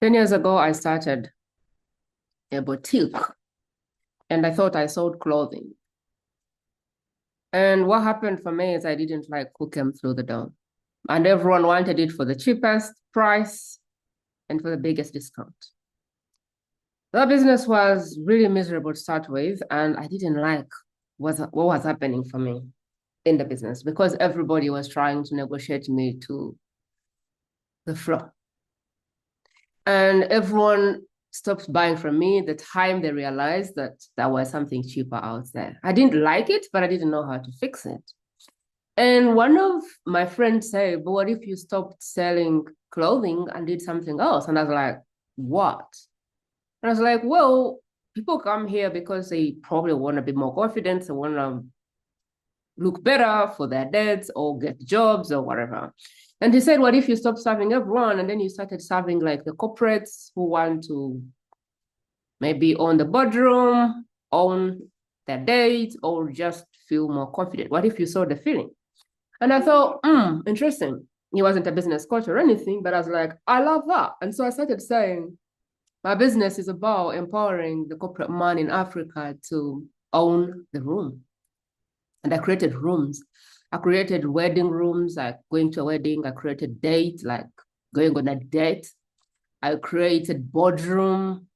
10 years ago, I started a boutique and I thought I sold clothing. And what happened for me is I didn't like who came through the door. And everyone wanted it for the cheapest price and for the biggest discount. The business was really miserable to start with, and I didn't like what was happening for me in the business because everybody was trying to negotiate me to the floor. And everyone stopped buying from me the time they realized that there was something cheaper out there. I didn't like it, but I didn't know how to fix it. And one of my friends said, but what if you stopped selling clothing and did something else? And I was like, what? And I was like, well, people come here because they probably want to be more confident, they want to look better for their dads or get jobs or whatever. And he said, what if you stop serving everyone and then you started serving like the corporates who want to maybe own the boardroom, own their date, or just feel more confident? What if you saw the feeling? And I thought, interesting. He wasn't a business coach or anything, but I was like, I love that. And so I started saying, my business is about empowering the corporate man in Africa to own the room. And I created rooms. I created wedding rooms, like going to a wedding. I created date, like going on a date. I created boardroom,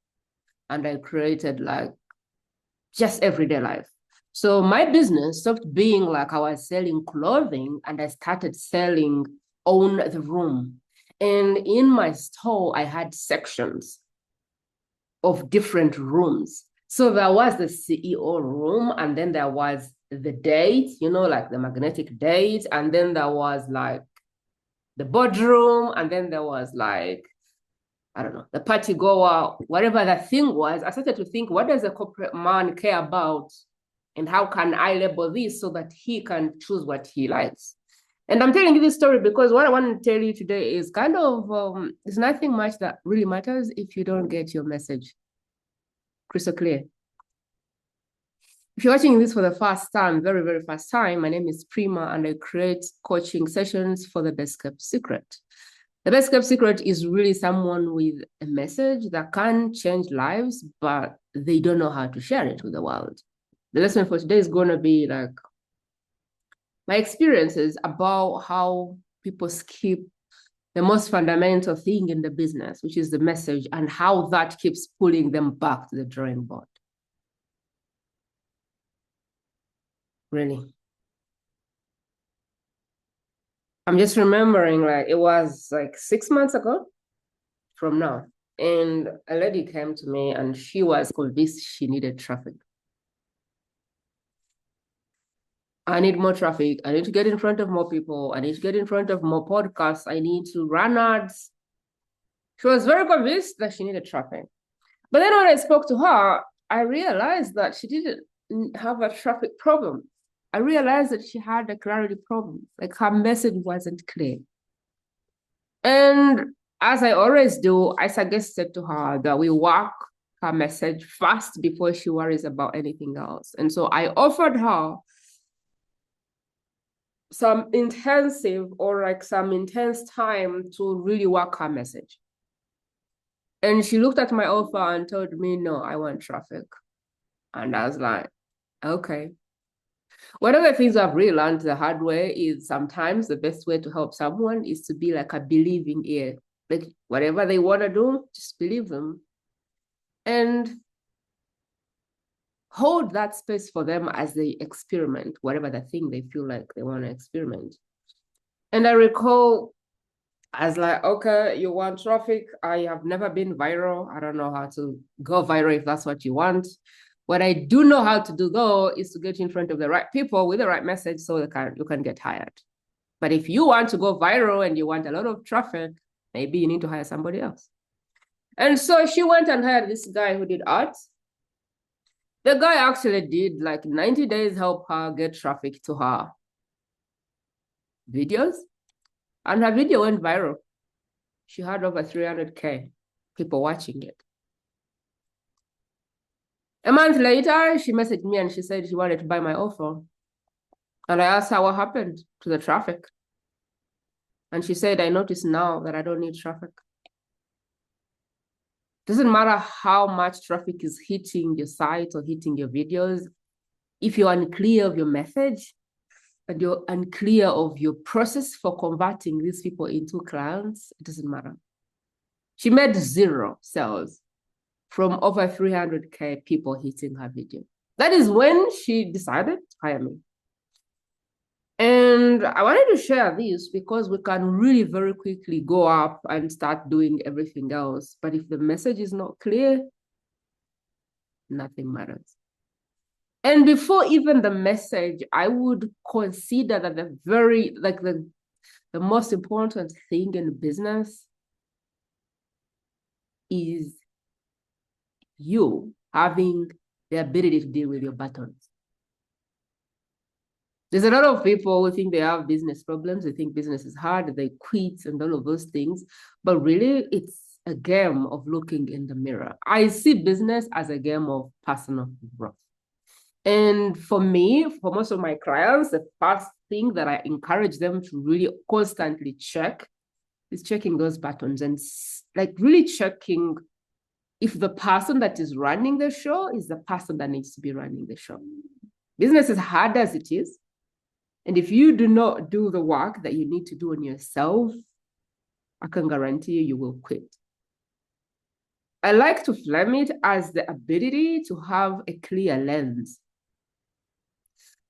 and I created like just everyday life. So my business stopped being like I was selling clothing and I started selling own the room. And in my store, I had sections of different rooms. So there was the CEO room, and then there was the date, like the magnetic date, and then there was like the boardroom, and then there was like, I don't know, the party goer, whatever the thing was. I started to think, what does a corporate man care about? And how can I label this so that he can choose what he likes? And I'm telling you this story because what I want to tell you today is kind of, there's nothing much that really matters if you don't get your message crystal clear. If you're watching this for the first time, very, very first time, my name is Prima and I create coaching sessions for the best kept secret. The best kept secret is really someone with a message that can change lives, but they don't know how to share it with the world. The lesson for today is going to be like my experiences about how people skip the most fundamental thing in the business, which is the message, and how that keeps pulling them back to the drawing board. Really. I'm just remembering like it was like 6 months ago from now. And a lady came to me and she was convinced she needed traffic. I need more traffic. I need to get in front of more people. I need to get in front of more podcasts. I need to run ads. She was very convinced that she needed traffic. But then when I spoke to her, I realized that she didn't have a traffic problem. I realized that she had a clarity problem. Like her message wasn't clear. And as I always do, I suggested to her that we work her message first before she worries about anything else. And so I offered her some intensive or like some intense time to really work her message. And she looked at my offer and told me, no, I want traffic. And I was like, okay. One of the things I've really learned the hard way is sometimes the best way to help someone is to be like a believing ear. Like whatever they want to do, just believe them. And hold that space for them as they experiment, whatever the thing they feel like they want to experiment. And I recall I was like, okay, you want traffic? I have never been viral. I don't know how to go viral if that's what you want. What I do know how to do though is to get in front of the right people with the right message so you can get hired. But if you want to go viral and you want a lot of traffic, maybe you need to hire somebody else. And so she went and hired this guy who did art. The guy actually did like 90 days help her get traffic to her videos. And her video went viral. She had over 300K people watching it. A month later, she messaged me and she said she wanted to buy my offer. And I asked her what happened to the traffic. And she said, I noticed now that I don't need traffic. Doesn't matter how much traffic is hitting your site or hitting your videos. If you're unclear of your message and you're unclear of your process for converting these people into clients, it doesn't matter. She made 0 sales from over 300K people hitting her video. That is when she decided to hire me. And I wanted to share this because we can really very quickly go up and start doing everything else. But if the message is not clear, nothing matters. And before even the message, I would consider that the most important thing in business is you having the ability to deal with your buttons. There's a lot of people who think they have business problems. They think business is hard. They quit and all of those things. But really, it's a game of looking in the mirror. I see business as a game of personal growth. And for me, for most of my clients, the first thing that I encourage them to really constantly check is checking those buttons and like really checking if the person that is running the show is the person that needs to be running the show. Business is hard as it is. And if you do not do the work that you need to do on yourself, I can guarantee you will quit. I like to frame it as the ability to have a clear lens.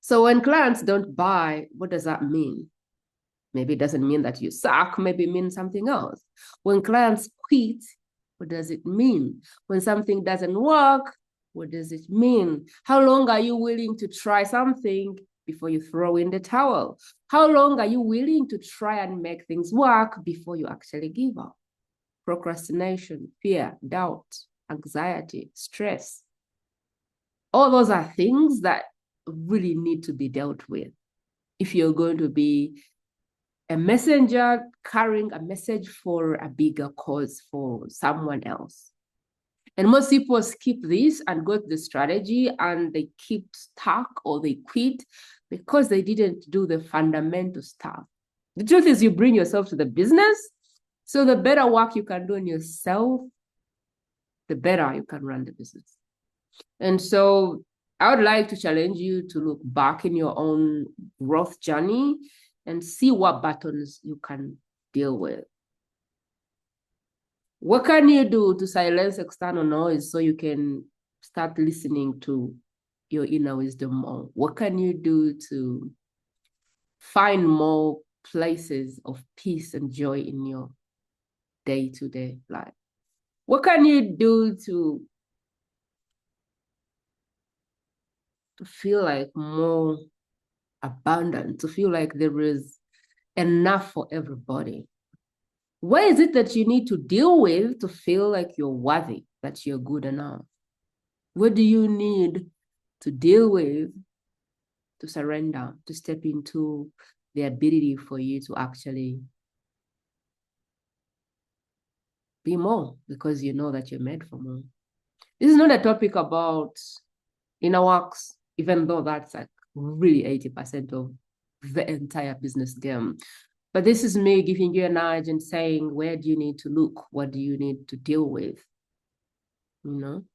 So when clients don't buy, what does that mean? Maybe it doesn't mean that you suck, maybe it means something else. When clients quit, what does it mean? When something doesn't work, what does it mean? How long are you willing to try something before you throw in the towel? How long are you willing to try and make things work before you actually give up? Procrastination, fear, doubt, anxiety, stress. All those are things that really need to be dealt with if you're going to be a messenger carrying a message for a bigger cause for someone else. And most people skip this and go to the strategy and they keep stuck or they quit because they didn't do the fundamental stuff. The truth is you bring yourself to the business, so the better work you can do on yourself, the better you can run the business. And so I would like to challenge you to look back in your own growth journey and see what buttons you can deal with. What can you do to silence external noise so you can start listening to your inner wisdom more? What can you do to find more places of peace and joy in your day-to-day life? What can you do to feel like more abundant, to feel like there is enough for everybody? What is it that you need to deal with to feel like you're worthy, that you're good enough? What do you need to deal with to surrender, to step into the ability for you to actually be more because you know that you're made for more? This is not a topic about inner works, even though that's like really 80% of the entire business game. But this is me giving you a nudge and saying, where do you need to look? What do you need to deal with? You know,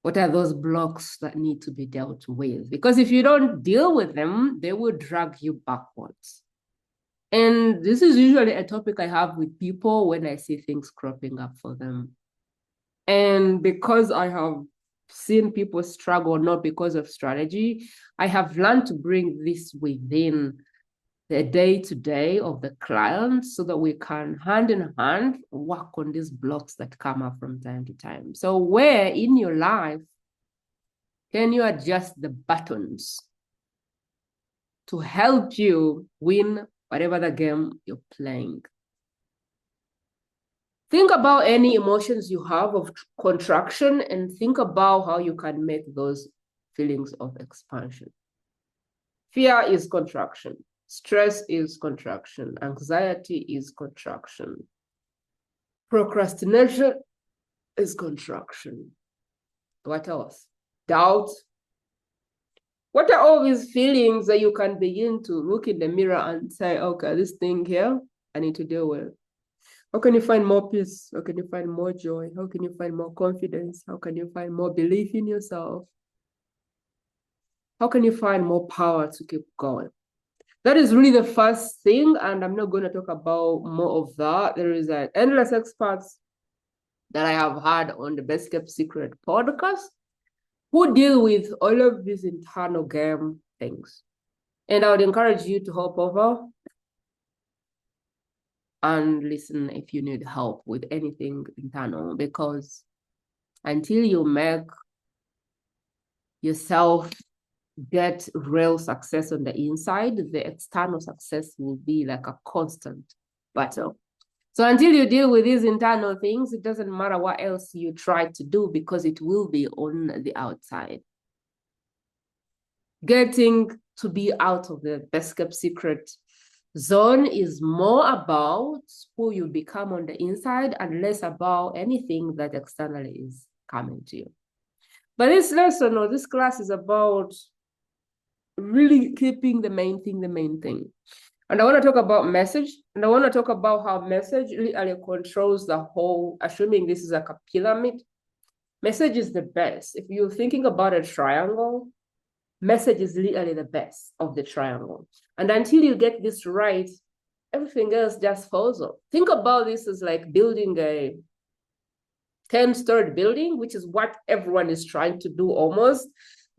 what are those blocks that need to be dealt with? Because if you don't deal with them, they will drag you backwards. And this is usually a topic I have with people when I see things cropping up for them. And because I have seen people struggle, not because of strategy, I have learned to bring this within the day-to-day of the client so that we can hand in hand work on these blocks that come up from time to time. So where in your life can you adjust the buttons to help you win whatever the game you're playing? Think about any emotions you have of contraction and think about how you can make those feelings of expansion. Fear is contraction. Stress is contraction. Anxiety is contraction. Procrastination is contraction. What else? Doubt. What are all these feelings that you can begin to look in the mirror and say, okay, this thing here, I need to deal with? How can you find more peace? How can you find more joy? How can you find more confidence? How can you find more belief in yourself? How can you find more power to keep going? That is really the first thing, and I'm not going to talk about more of that. There is an endless experts that I have had on the Best Kept Secret podcast who deal with all of these internal game things. And I would encourage you to hop over and listen if you need help with anything internal, because until you make yourself get real success on the inside, the external success will be like a constant battle. So until you deal with these internal things, it doesn't matter what else you try to do, because it will be on the outside. Getting to be out of the best kept secret zone is more about who you become on the inside and less about anything that externally is coming to you. But this lesson or this class is about really keeping the main thing. And I want to talk about message, and I want to talk about how message really controls the whole, assuming this is like a pyramid. Message is the best. If you're thinking about a triangle, message is literally the best of the triangle. And until you get this right, everything else just falls off. Think about this as like building a 10-story building, which is what everyone is trying to do almost,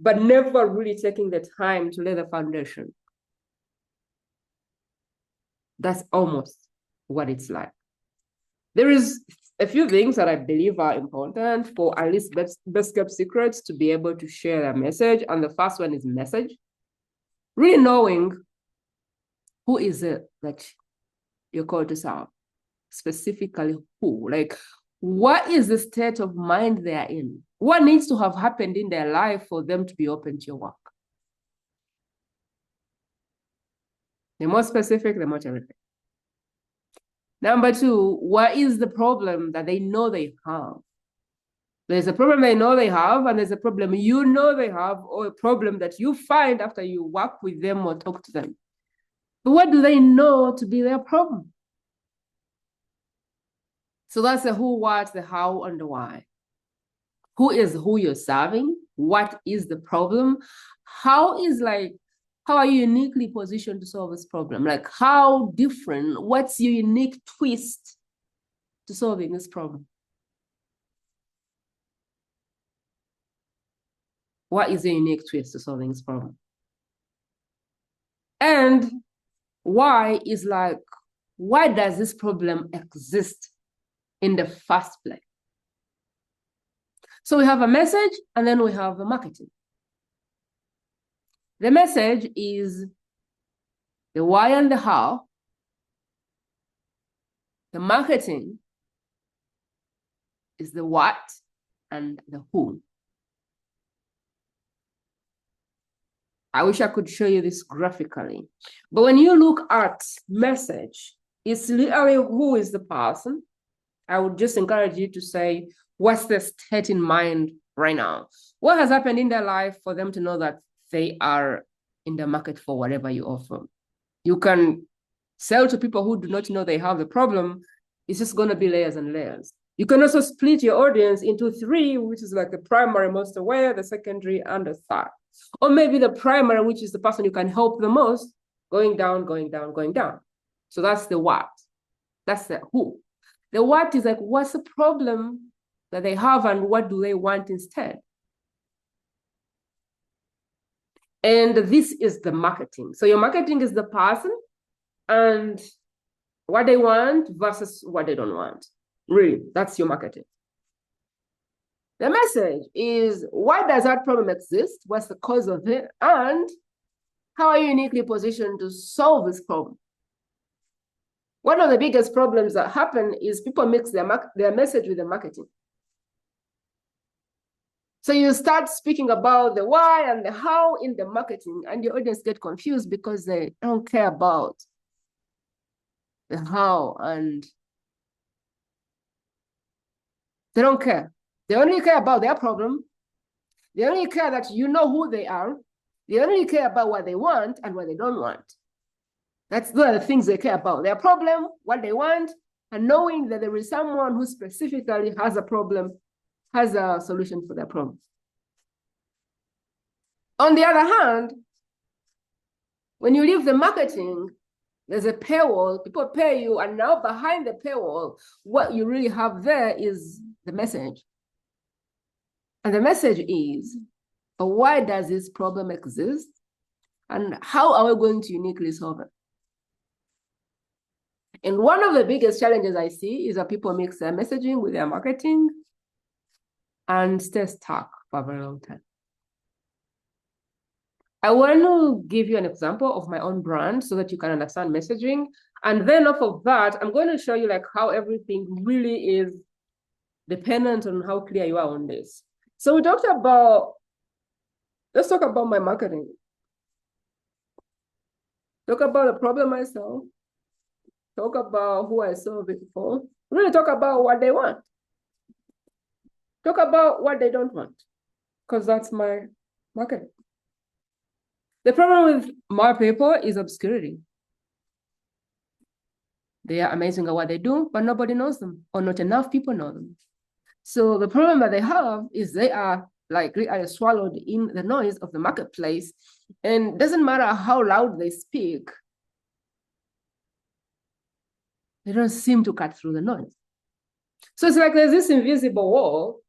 but never really taking the time to lay the foundation. That's almost what it's like. There is a few things that I believe are important for at least best kept secrets to be able to share their message. And the first one is message. Really knowing who is it that you're called to serve. Specifically who. Like, what is the state of mind they are in? What needs to have happened in their life for them to be open to your work? The more specific, the more terrific. Number two, what is the problem that they know they have? There's a problem they know they have, and there's a problem you know they have, or a problem that you find after you work with them or talk to them. But what do they know to be their problem? So that's the who, what, the how, and the why. Who is who you're serving? What is the problem? How are you uniquely positioned to solve this problem? Like, how different, what's your unique twist to solving this problem? What is the unique twist to solving this problem? And why is like, why does this problem exist in the first place? So we have a message, and then we have a marketing. The message is the why and the how. The marketing is the what and the who. I wish I could show you this graphically. But when you look at message, it's literally who is the person. I would just encourage you to say, what's the state in mind right now? What has happened in their life for them to know that they are in the market for whatever you offer? You can sell to people who do not know they have the problem. It's just going to be layers and layers. You can also split your audience into three, which is like the primary, most aware, the secondary, and the third. Or maybe the primary, which is the person you can help the most, going down, going down, going down. So that's the what. That's the who. The what is like, what's the problem that they have and what do they want instead? And this is the marketing. So your marketing is the person and what they want versus what they don't want. Really, that's your marketing. The message is, why does that problem exist? What's the cause of it? And how are you uniquely positioned to solve this problem? One of the biggest problems that happen is people mix their message with the marketing. So you start speaking about the why and the how in the marketing, and your audience get confused because they don't care about the how, and they don't care. They only care about their problem. They only care that you know who they are. They only care about what they want and what they don't want. Those are the things they care about. Their problem, what they want, and knowing that there is someone who specifically has a problem, has a solution for their problem. On the other hand, when you leave the marketing, there's a paywall, people pay you, and now behind the paywall, what you really have there is the message. And the message is, why does this problem exist? And how are we going to uniquely solve it? And one of the biggest challenges I see is that people mix their messaging with their marketing and stay stuck for a very long time. I want to give you an example of my own brand so that you can understand messaging. And then off of that, I'm going to show you like how everything really is dependent on how clear you are on this. So we talked about, let's talk about my marketing. Talk about the problem I solve. Talk about who I solve it for. Really talk about what they want. Talk about what they don't want, because that's my marketing. The problem with my people is obscurity. They are amazing at what they do, but nobody knows them, or not enough people know them. So the problem that they have is they are swallowed in the noise of the marketplace, and it doesn't matter how loud they speak, they don't seem to cut through the noise. So it's like there's this invisible wall,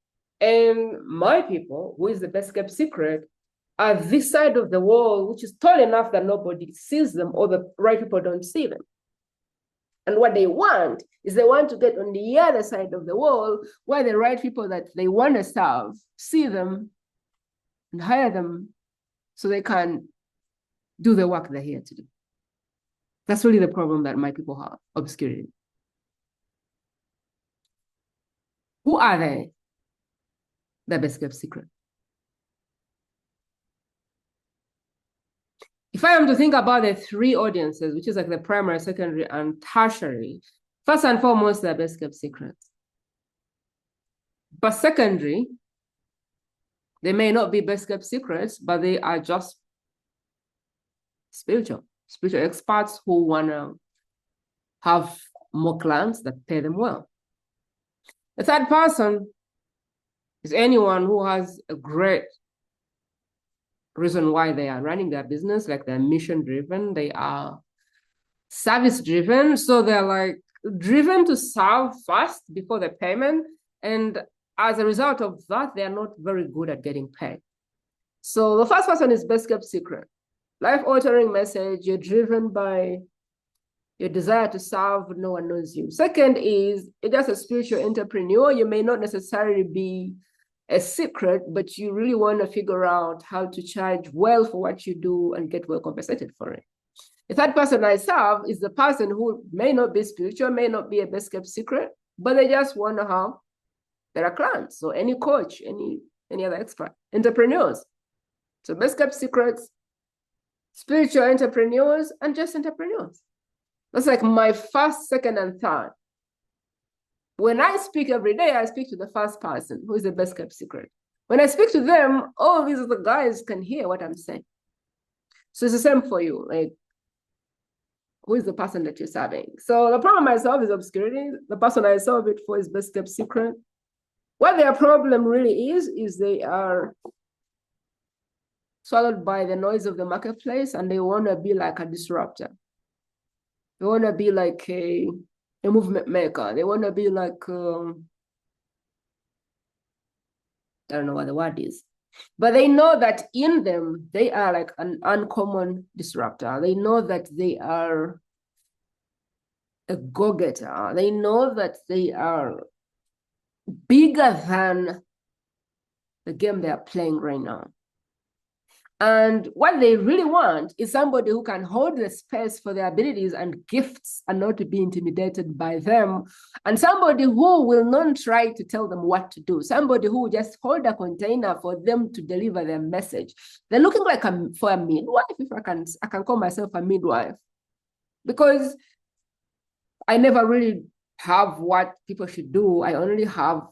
and my people, who is the best kept secret, are this side of the wall, which is tall enough that nobody sees them, or the right people don't see them. And what they want is they want to get on the other side of the wall where the right people that they want to serve see them and hire them so they can do the work they're here to do. That's really the problem that my people have, obscurity. Who are they? The best kept secret. If I am to think about the three audiences, which is like the primary, secondary, and tertiary, first and foremost, they're best kept secrets. But secondary, they may not be best kept secrets, but they are just spiritual experts who want to have more clients that pay them well. The third person is anyone who has a great reason why they are running their business, like they're mission driven, they are service driven. So they're like driven to serve first before the payment. And as a result of that, they are not very good at getting paid. So the first person is best kept secret. Life altering message, you're driven by your desire to serve, no one knows you. Second is, you're just a spiritual entrepreneur. You may not necessarily be a secret, but you really want to figure out how to charge well for what you do and get well compensated for it. The third person I serve is the person who may not be spiritual, may not be a best kept secret, but they just want to have better clients. So any coach, any other expert, entrepreneurs. So best kept secrets, spiritual entrepreneurs, and just entrepreneurs. That's like my first, second, and third. When I speak every day, I speak to the first person, who is the best kept secret. When I speak to them, all these other guys can hear what I'm saying. So it's the same for you. Like, who is the person that you're serving? So the problem I solve is obscurity. The person I solve it for is best kept secret. What their problem really is they are swallowed by the noise of the marketplace, and they want to be like a disruptor. They want to be like a movement maker. They want to be like, I don't know what the word is, but they know that in them, they are like an uncommon disruptor. They know that they are a go-getter. They know that they are bigger than the game they are playing right now. And what they really want is somebody who can hold the space for their abilities and gifts and not to be intimidated by them. And somebody who will not try to tell them what to do. Somebody who will just hold a container for them to deliver their message. They're looking like for a midwife, if I can call myself a midwife. Because I never really have what people should do. I only have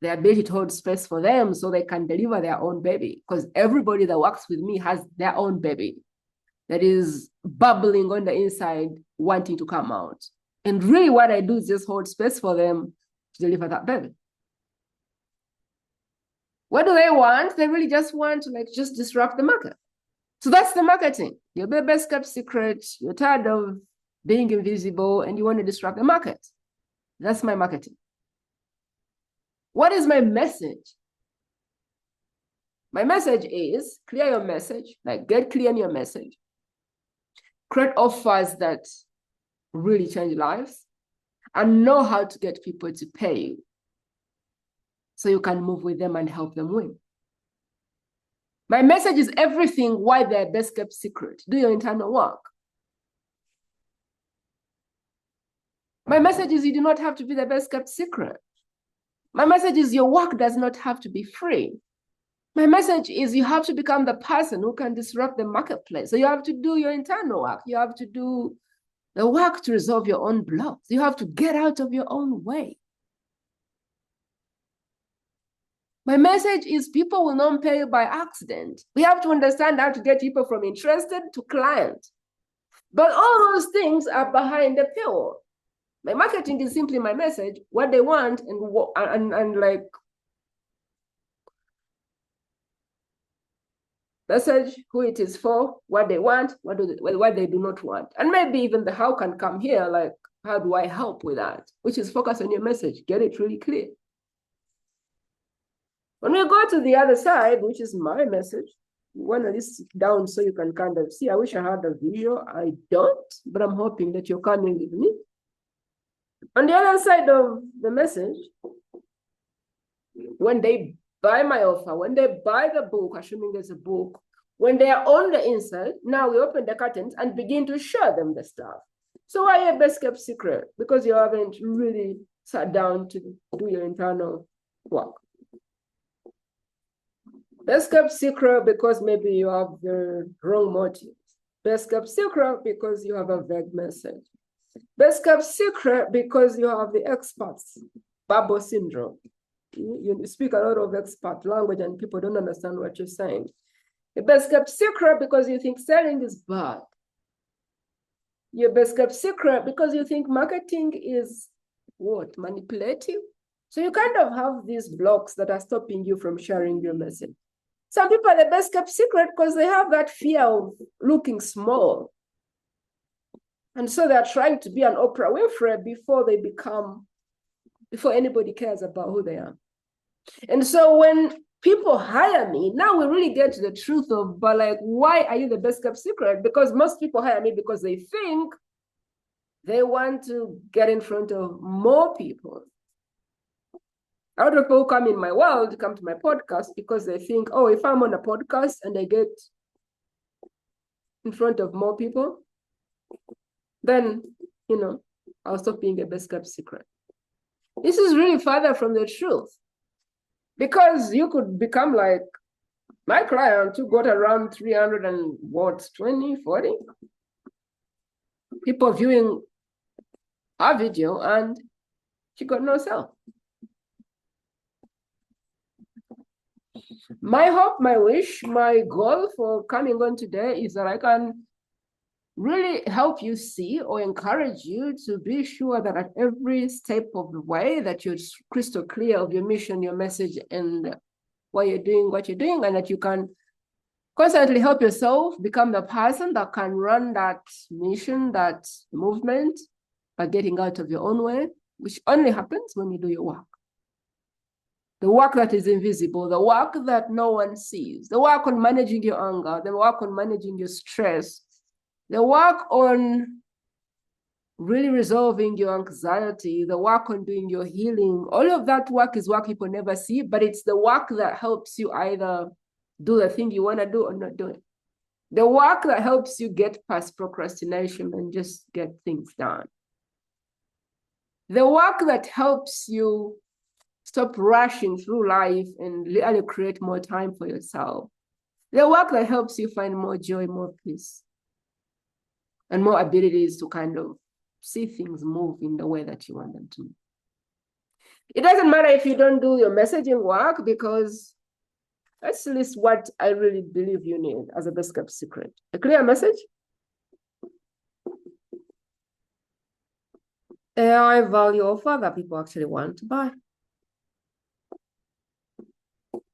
the ability to hold space for them so they can deliver their own baby, because everybody that works with me has their own baby that is bubbling on the inside, wanting to come out. And really what I do is just hold space for them to deliver that baby. What do they want? They really just want to like just disrupt the market. So that's the marketing. Your best kept secret. You're tired of being invisible and you want to disrupt the market. That's my marketing. What is my message? My message is clear your message, like get clear in your message. Create offers that really change lives and know how to get people to pay you so you can move with them and help them win. My message is everything why they're best kept secret. Do your internal work. My message is you do not have to be the best kept secret. My message is your work does not have to be free. My message is you have to become the person who can disrupt the marketplace. So you have to do your internal work. You have to do the work to resolve your own blocks. You have to get out of your own way. My message is people will not pay you by accident. We have to understand how to get people from interested to client. But all those things are behind the paywall. My marketing is simply my message, what they want, and like message, who it is for, what they want, what they do not want. And maybe even the how can come here, like how do I help with that? Which is focus on your message, get it really clear. When we go to the other side, which is my message, you want to list it down so you can kind of see. I wish I had a visual. I don't, but I'm hoping that you're coming with me. On the other side of the message, when they buy my offer, when they buy the book, assuming there's a book, when they are on the inside, now we open the curtains and begin to show them the stuff. So why your best kept secret? Because you haven't really sat down to do your internal work. Best kept secret because maybe you have the wrong motives. Best kept secret because you have a vague message. Best kept secret because you have the experts, bubble syndrome. You speak a lot of expert language and people don't understand what you're saying. The best kept secret because you think selling is bad. Your best kept secret because you think marketing is what? Manipulative. So you kind of have these blocks that are stopping you from sharing your message. Some people are the best kept secret because they have that fear of looking small. And so they're trying to be an Oprah Winfrey before anybody cares about who they are. And so when people hire me, now we really get to the truth of, but like, why are you the best kept secret? Because most people hire me because they think they want to get in front of more people. A lot of people who come in my world come to my podcast because they think, oh, if I'm on a podcast and I get in front of more people, then, I'll stop being a best kept secret. This is really farther from the truth. Because you could become like my client who got around 320, 40 people viewing our video and she got no sale. My hope, my wish, my goal for coming on today is that I can really help you see or encourage you to be sure that at every step of the way that you're crystal clear of your mission, your message, and what you're doing, and that you can constantly help yourself become the person that can run that mission, that movement, by getting out of your own way, which only happens when you do your work. The work that is invisible, the work that no one sees, the work on managing your anger, the work on managing your stress, the work on really resolving your anxiety, the work on doing your healing. All of that work is work people never see, but it's the work that helps you either do the thing you want to do or not do it. The work that helps you get past procrastination and just get things done. The work that helps you stop rushing through life and really create more time for yourself. The work that helps you find more joy, more peace, and more abilities to kind of see things move in the way that you want them to. It doesn't matter if you don't do your messaging work, because that's at least what I really believe you need as a best kept secret. A clear message, a high value offer that people actually want to buy.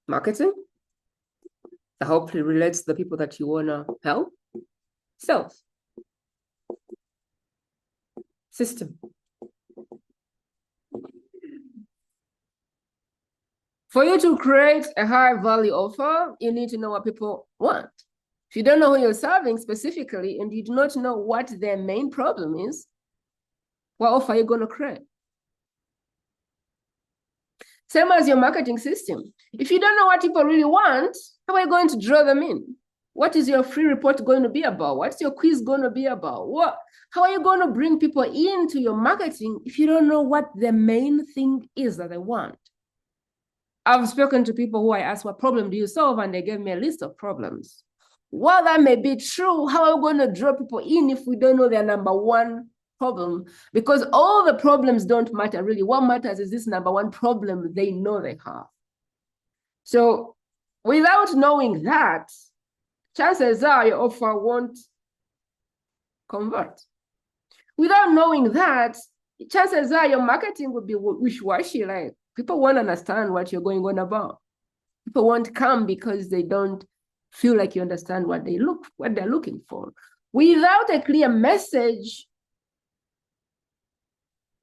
Marketing that hopefully relates to the people that you want to help. Sales. System. For you to create a high value offer, you need to know what people want. If you don't know who you're serving specifically and you do not know what their main problem is, what offer are you going to create? Same as your marketing system. If you don't know what people really want, how are you going to draw them in? What is your free report going to be about? What's your quiz going to be about? How are you going to bring people into your marketing if you don't know what the main thing is that they want? I've spoken to people who I asked, what problem do you solve? And they gave me a list of problems. While that may be true, how are we going to draw people in if we don't know their number one problem? Because all the problems don't matter really. What matters is this number one problem they know they have. So without knowing that, chances are your offer won't convert. Without knowing that, chances are your marketing will be wishy-washy, like people won't understand what you're going on about. People won't come because they don't feel like you understand what they're looking for. Without a clear message,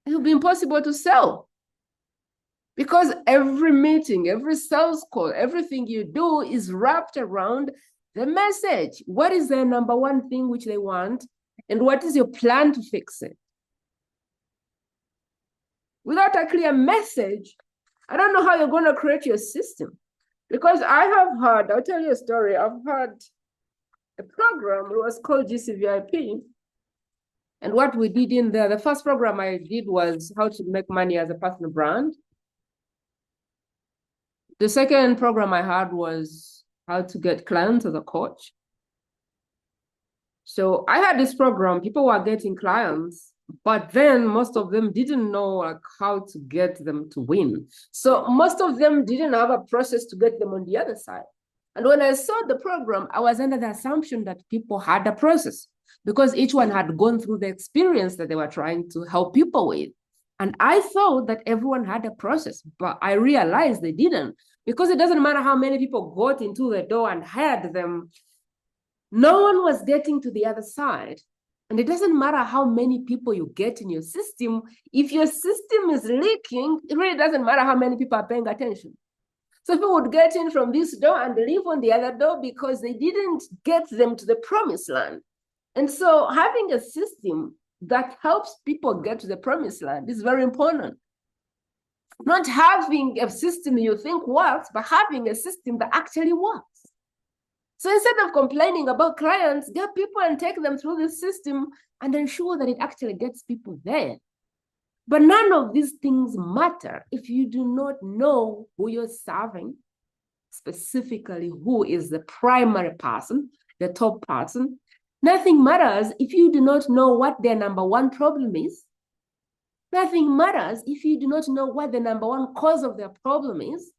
it will be impossible to sell. Because every meeting, every sales call, everything you do is wrapped around the message. What is their number one thing which they want? And what is your plan to fix it? Without a clear message, I don't know how you're going to create your system. Because I have heard, I'll tell you a story. I've heard a program, it was called GCVIP. And what we did in there, the first program I did was how to make money as a personal brand. The second program I had was how to get clients as a coach. So I had this program, people were getting clients, but then most of them didn't know like how to get them to win. So most of them didn't have a process to get them on the other side. And when I saw the program, I was under the assumption that people had a process because each one had gone through the experience that they were trying to help people with. And I thought that everyone had a process, but I realized they didn't, because it doesn't matter how many people got into the door and hired them. No one was getting to the other side. And it doesn't matter how many people you get in your system. If your system is leaking, it really doesn't matter how many people are paying attention. So people would get in from this door and leave on the other door because they didn't get them to the promised land. And so having a system that helps people get to the promised land is very important. Not having a system you think works, but having a system that actually works. So instead of complaining about clients, get people and take them through the system and ensure that it actually gets people there. But none of these things matter if you do not know who you're serving, specifically who is the primary person, the top person. Nothing matters if you do not know what their number one problem is. Nothing matters if you do not know what the number one cause of their problem is.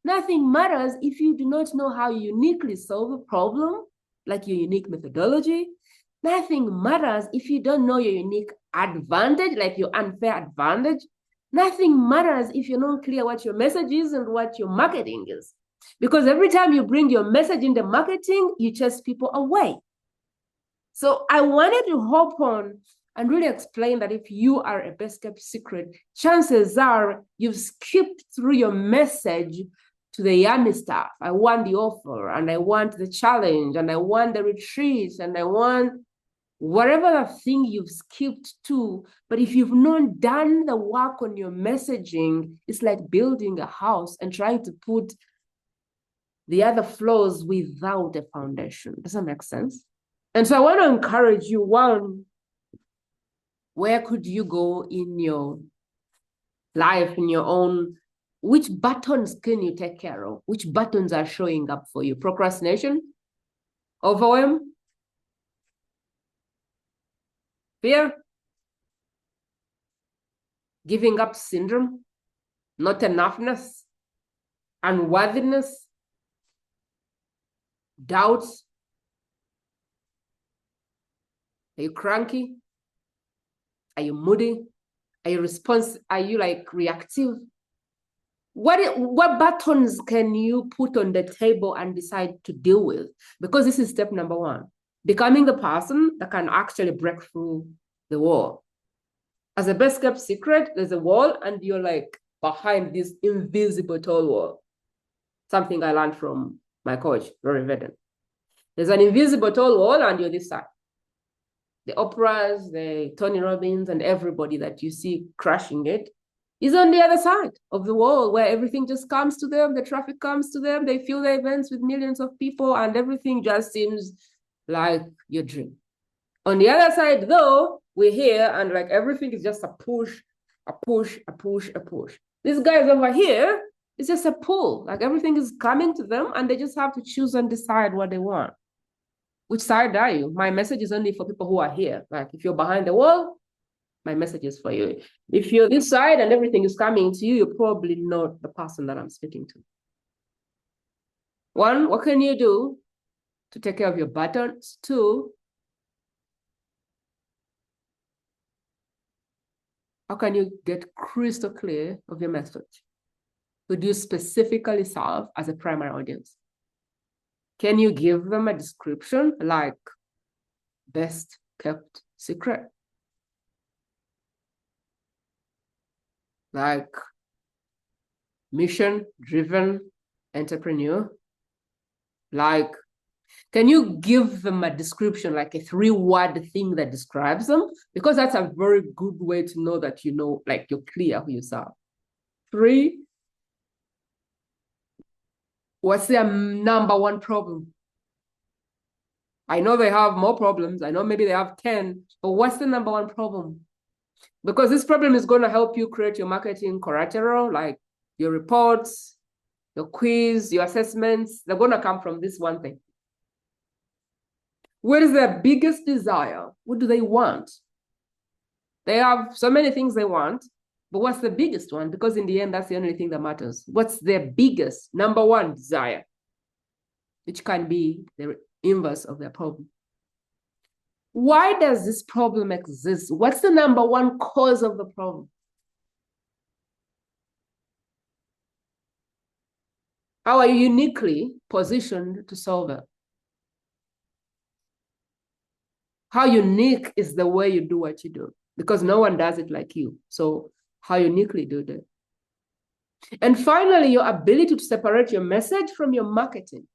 Nothing matters if you do not know how you uniquely solve a problem, like your unique methodology. Nothing matters if you don't know your unique advantage, like your unfair advantage. Nothing matters if you're not clear what your message is and what your marketing is. Because every time you bring your message in the marketing, you chase people away. So I wanted to hop on and really explain that if you are a best kept secret, chances are you've skipped through your message to the yummy stuff. I want the offer, and I want the challenge, and I want the retreat, and I want whatever thing you've skipped to. But if you've not done the work on your messaging, it's like building a house and trying to put the other floors without a foundation. Does that make sense? And so I want to encourage you, one, where could you go in your life, in your own, which buttons can you take care of? Which buttons are showing up for you? Procrastination? Overwhelm? Fear? Giving up syndrome? Not enoughness? Unworthiness? Doubts? Are you cranky? Are you moody? Are you like reactive? What buttons can you put on the table and decide to deal with? Because this is step number one, becoming the person that can actually break through the wall. As a best kept secret, there's a wall and you're like behind this invisible tall wall. Something I learned from my coach, Rory Vedden. There's an invisible tall wall and you're this side. The Oprahs, the Tony Robbins, and everybody that you see crushing it is on the other side of the wall where everything just comes to them, the traffic comes to them, they fill the events with millions of people, and everything just seems like your dream. On the other side, though, we're here and like everything is just a push, a push, a push, a push. These guys over here, it's just a pull. Like everything is coming to them and they just have to choose and decide what they want. Which side are you? My message is only for people who are here. Like if you're behind the wall, my message is for you. If you're this side and everything is coming to you, you're probably not the person that I'm speaking to. One, what can you do to take care of your buttons? Two, how can you get crystal clear of your message? Who do you specifically serve as a primary audience? Can you give them a description like best kept secret? Like mission-driven entrepreneur? Like, can you give them a description, like a 3-word thing that describes them? Because that's a very good way to know that you know, like you're clear who you serve. 3, what's their number one problem? I know they have more problems. I know maybe they have 10, but what's the number one problem? Because this problem is going to help you create your marketing collateral, like your reports, your quiz, your assessments. They're going to come from this one thing. What is their biggest desire? What do they want? They have so many things they want, but what's the biggest one? Because in the end, that's the only thing that matters. What's their biggest, number one desire? Which can be the inverse of their problem. Why does this problem exist? What's the number one cause of the problem? How are you uniquely positioned to solve it? How unique is the way you do what you do? Because no one does it like you. So how uniquely do they? And finally, your ability to separate your message from your marketing.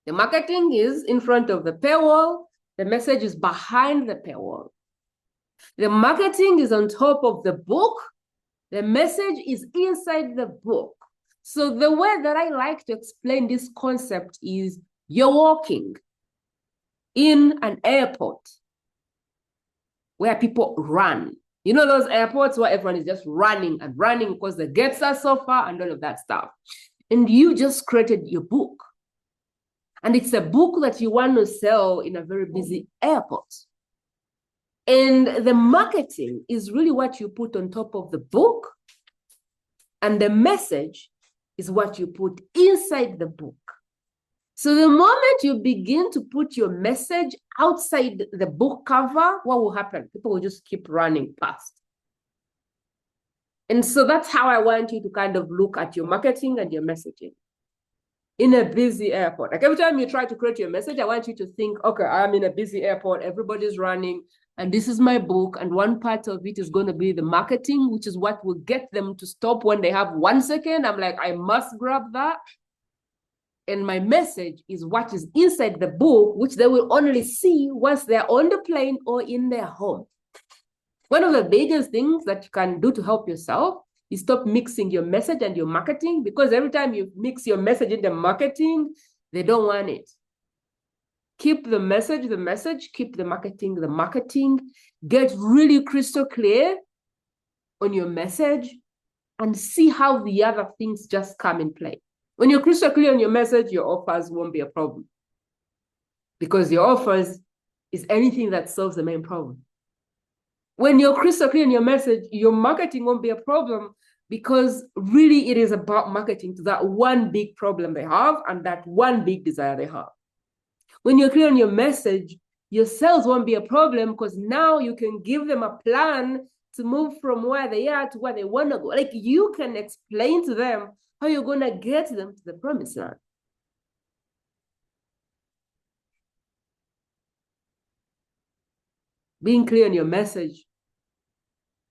The marketing is in front of the paywall. The message is behind the paywall. The marketing is on top of the book. The message is inside the book. So the way that I like to explain this concept is you're walking in an airport where people run. You know those airports where everyone is just running and running because the gates are so far and all of that stuff. And you just created your book. And it's a book that you want to sell in a very busy airport. And the marketing is really what you put on top of the book. And the message is what you put inside the book. So the moment you begin to put your message outside the book cover, what will happen? People will just keep running past. And so that's how I want you to kind of look at your marketing and your messaging in a busy airport. Like every time you try to create your message, I want you to think, okay, I'm in a busy airport, everybody's running, and this is my book, and one part of it is going to be the marketing, which is what will get them to stop when they have 1 second. I'm like, I must grab that. And my message is what is inside the book, which they will only see once they're on the plane or in their home. One of the biggest things that you can do to help yourself is stop mixing your message and your marketing, because every time you mix your message and the marketing, they don't want it. Keep the message, keep the marketing, get really crystal clear on your message and see how the other things just come in play. When you're crystal clear on your message, your offers won't be a problem, because your offers is anything that solves the main problem. When you're crystal clear in your message, your marketing won't be a problem, because really it is about marketing to that one big problem they have and that one big desire they have. When you're clear on your message, your sales won't be a problem, because now you can give them a plan to move from where they are to where they want to go. Like, you can explain to them how you're going to get them to the promised land. Being clear on your message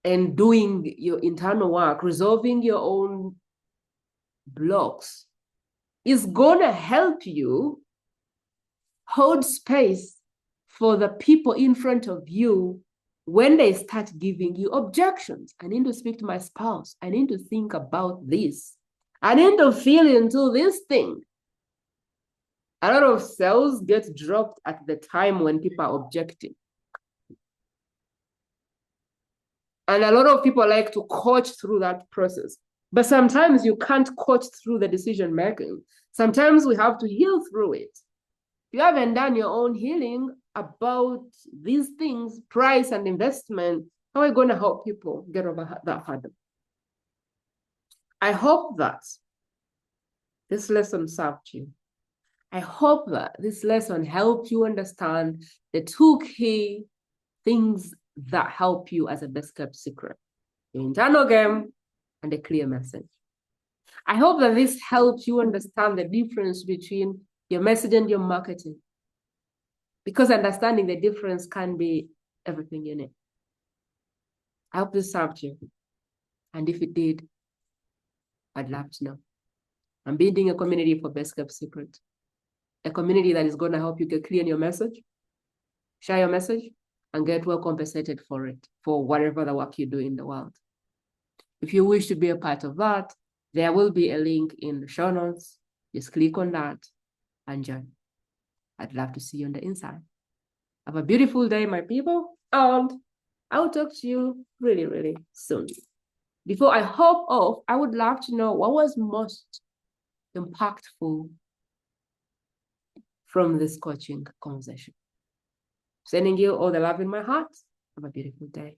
and doing your internal work, resolving your own blocks, is going to help you hold space for the people in front of you when they start giving you objections. I need to speak to my spouse. I need to think about this. I need to feel into this thing. A lot of sales get dropped at the time when people are objecting. And a lot of people like to coach through that process. But sometimes you can't coach through the decision making. Sometimes we have to heal through it. If you haven't done your own healing about these things, price and investment, how are you going to help people get over that hurdle? I hope that this lesson served you. I hope that this lesson helped you understand the two key things that help you as a best kept secret: your internal game and a clear message. I hope that this helps you understand the difference between your message and your marketing, because understanding the difference can be everything you need. I hope this served you. And if it did, I'd love to know. I'm building a community for best kept secret, a community that is going to help you get clear in your message, share your message, and get well compensated for it, for whatever the work you do in the world. If you wish to be a part of that, there will be a link in the show notes. Just click on that and join. I'd love to see you on the inside. Have a beautiful day, my people, and I'll talk to you really, really soon. Before I hop off, I would love to know what was most impactful from this coaching conversation. Sending you all the love in my heart. Have a beautiful day.